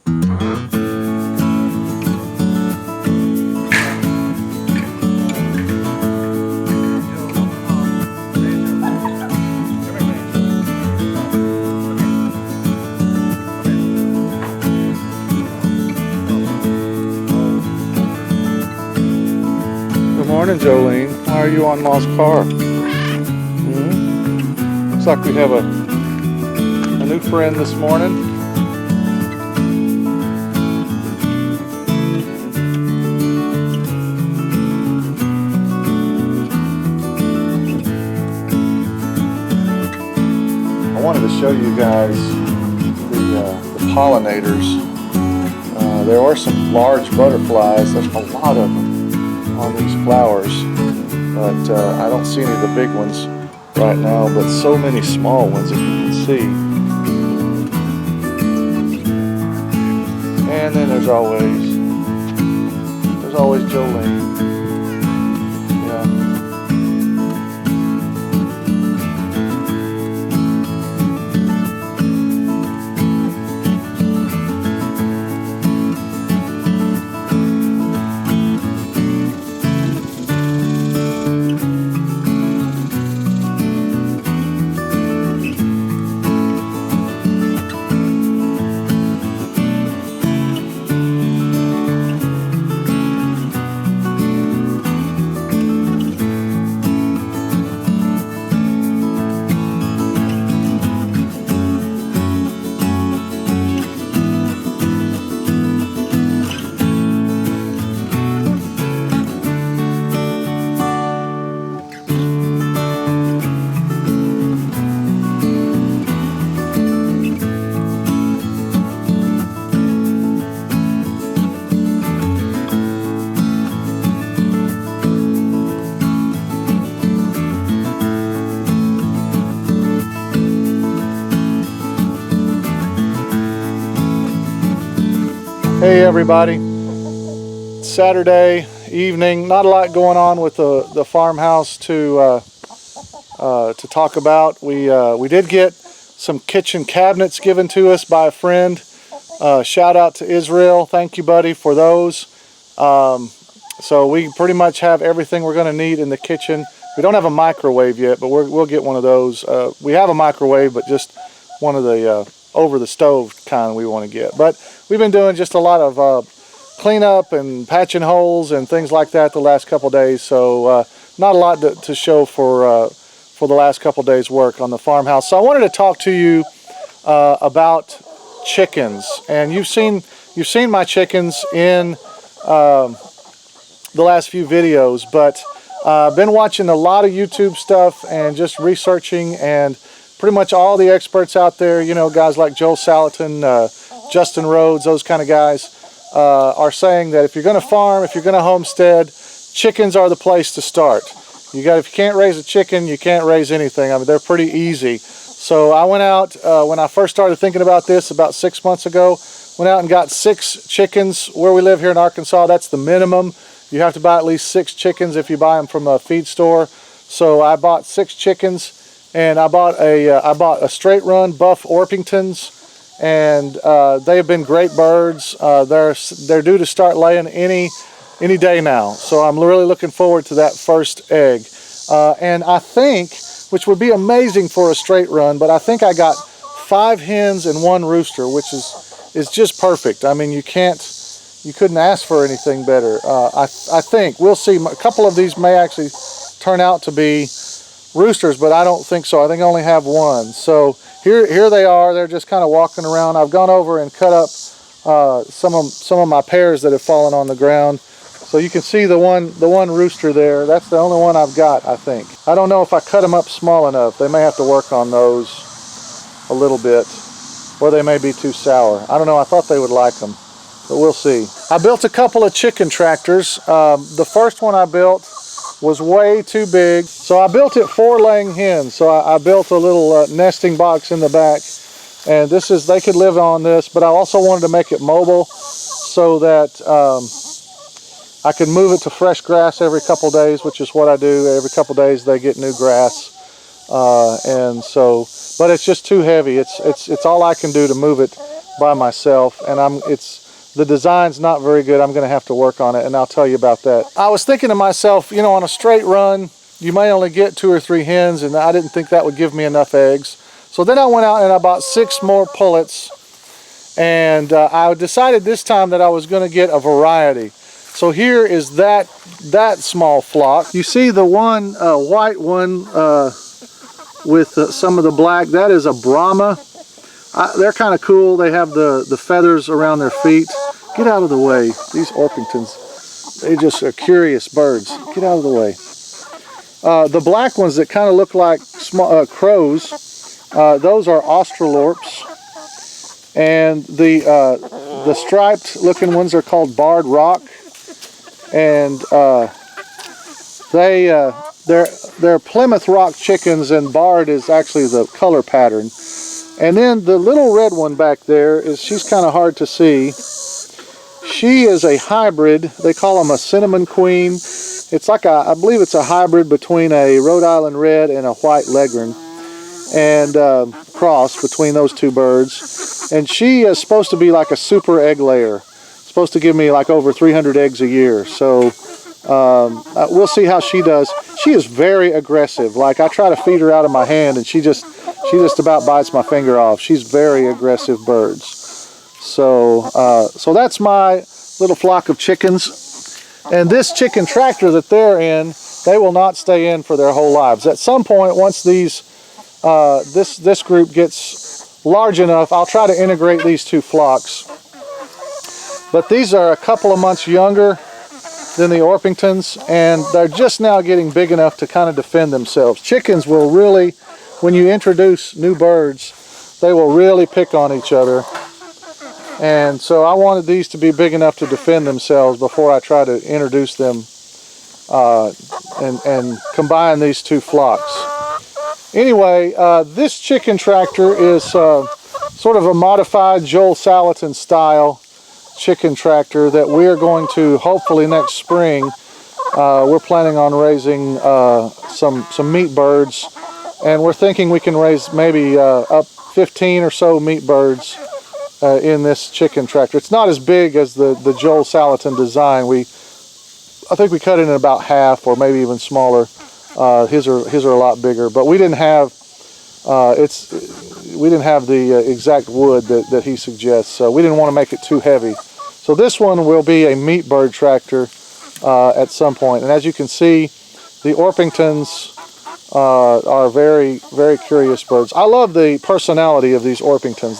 Good morning, Jolene. Why are you on Ma's car? Looks like we have a new friend this morning. I wanted to show you guys the pollinators. There are some large butterflies. There's a lot of them on these flowers, but I don't see any of the big ones right now, but so many small ones, as you can see. And then there's always Jolene. Yeah. Hey everybody, it's Saturday evening. Not a lot going on with the farmhouse to talk about. We did get some kitchen cabinets given to us by a friend. Shout out to Israel. Thank you, buddy, for those. So we pretty much have everything we're going to need in the kitchen. We don't have a microwave yet, but we'll get one of those. We have a microwave, but just one of the over the stove kind we want to get. But we've been doing just a lot of cleanup and patching holes and things like that the last couple days. So not a lot to show for the last couple days' work on the farmhouse. So I wanted to talk to you about chickens. And you've seen my chickens in the last few videos, but I've been watching a lot of YouTube stuff and just researching, and pretty much all the experts out there, you know, guys like Joel Salatin, Justin Rhodes, those kind of guys, are saying that if you're going to farm, if you're going to homestead, chickens are the place to start. If you can't raise a chicken, you can't raise anything. I mean, they're pretty easy. So I went out, when I first started thinking about this about 6 months ago, went out and got 6 chickens. Where we live here in Arkansas, that's the minimum. You have to buy at least 6 chickens if you buy them from a feed store. So I bought 6 chickens. And I bought a straight run buff Orpingtons, and they have been great birds. They're due to start laying any day now. So I'm really looking forward to that first egg. And I think, which would be amazing for a straight run, but I think I got 5 hens and 1 rooster, which is just perfect. I mean, you couldn't ask for anything better. I think we'll see. A couple of these may actually turn out to be roosters, but I don't think so. I think I only have 1. So here they are. They're just kind of walking around. I've gone over and cut up some of my pears that have fallen on the ground. So you can see the one rooster there. That's the only one I've got, I think. I don't know if I cut them up small enough. They may have to work on those a little bit, or they may be too sour. I don't know. I thought they would like them, but we'll see. I built a couple of chicken tractors. The first one I built was way too big, so I built it for laying hens. So I built a little nesting box in the back, and they could live on this, but I also wanted to make it mobile so that I could move it to fresh grass every couple days, which is what I do. Every couple days they get new grass, and so, but it's just too heavy. It's all I can do to move it by myself, and the design's not very good. I'm going to have to work on it, and I'll tell you about that. I was thinking to myself, you know, on a straight run, you may only get 2 or 3 hens, and I didn't think that would give me enough eggs. So then I went out and I bought 6 more pullets, and I decided this time that I was going to get a variety. So here is that small flock. You see the one white one with some of the black, that is a Brahma. They're kind of cool. They have the feathers around their feet. Get out of the way. These Orpingtons, they just are curious birds. Get out of the way. The black ones that kind of look like small crows, those are Australorps. And the striped looking ones are called Barred Rock. And they're Plymouth Rock chickens, and barred is actually the color pattern. And then the little red one back there, she's kind of hard to see. She is a hybrid. They call them a cinnamon queen. It's like I believe it's a hybrid between a Rhode Island red and a white leghorn, and cross between those two birds. And she is supposed to be like a super egg layer. Supposed to give me like over 300 eggs a year. So we'll see how she does. She is very aggressive. Like, I try to feed her out of my hand, and she just about bites my finger off. She's very aggressive birds. So so that's my little flock of chickens. And this chicken tractor that they're in, they will not stay in for their whole lives. At some point, once this group gets large enough, I'll try to integrate these 2 flocks. But these are a couple of months younger than the Orpingtons, and they're just now getting big enough to kind of defend themselves. Chickens will really, when you introduce new birds, they will really pick on each other. And so I wanted these to be big enough to defend themselves before I try to introduce them and combine these 2 flocks. Anyway, this chicken tractor is sort of a modified Joel Salatin style chicken tractor that we are going to, hopefully next spring, we're planning on raising some meat birds, and we're thinking we can raise maybe up 15 or so meat birds in this chicken tractor. It's not as big as the Joel Salatin design. I think we cut it in about half, or maybe even smaller. His are a lot bigger, but we didn't have the exact wood that he suggests, so we didn't want to make it too heavy. So this one will be a meat bird tractor at some point. And as you can see, the Orpingtons are very, very curious birds. I love the personality of these Orpingtons.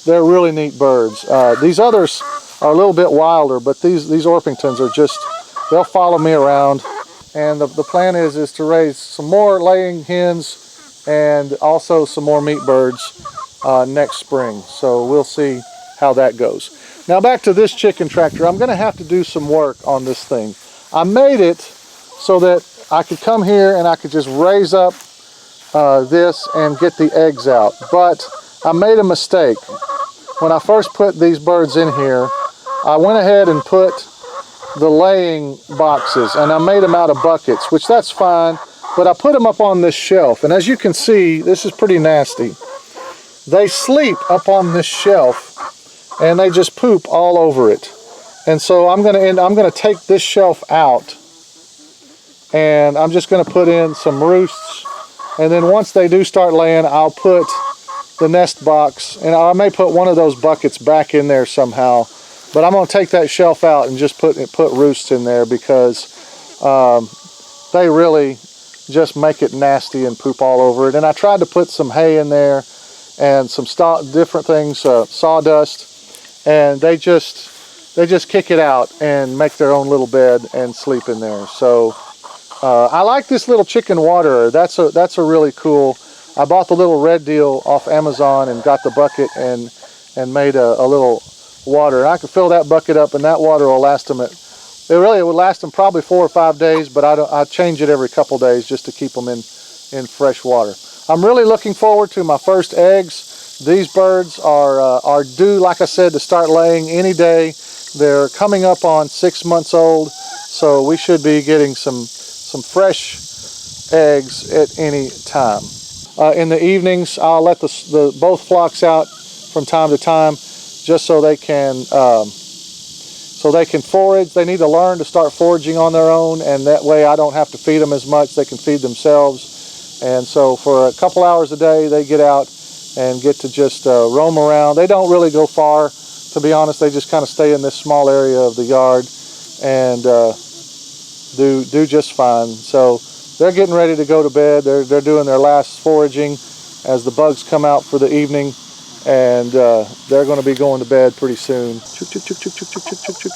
They're really neat birds. These others are a little bit wilder, but these Orpingtons are just, they'll follow me around. And the plan is to raise some more laying hens and also some more meat birds next spring. So we'll see how that goes. Now back to this chicken tractor. I'm going to have to do some work on this thing. I made it so that I could come here and I could just raise up this and get the eggs out. But I made a mistake. When I first put these birds in here, I went ahead and put the laying boxes, and I made them out of buckets, which that's fine, but I put them up on this shelf. And as you can see, this is pretty nasty. They sleep up on this shelf, and they just poop all over it. And so I'm gonna take this shelf out, and I'm just gonna put in some roosts, and then once they do start laying, I'll put the nest box, and I may put one of those buckets back in there somehow, but I'm gonna take that shelf out and just put roosts in there, because they really just make it nasty and poop all over it. And I tried to put some hay in there and some different things, sawdust, and they just kick it out and make their own little bed and sleep in there. So I like this little chicken waterer. That's a really cool. I bought the little red deal off Amazon and got the bucket and made a little water. And I can fill that bucket up, and that water will last them. It would last them probably 4 or 5 days, but I change it every couple days just to keep them in fresh water. I'm really looking forward to my first eggs. These birds are due, like I said, to start laying any day. They're coming up on 6 months old, so we should be getting some fresh eggs at any time. In the evenings, I'll let both flocks out from time to time, just so they can forage. They need to learn to start foraging on their own, and that way I don't have to feed them as much. They can feed themselves. And so for a couple hours a day, they get out and get to just roam around. They don't really go far, to be honest. They just kind of stay in this small area of the yard and do just fine. So they're getting ready to go to bed. They're doing their last foraging as the bugs come out for the evening, and they're going to be going to bed pretty soon. Chook, chook, chook, chook, chook, chook, chook, chook, chook.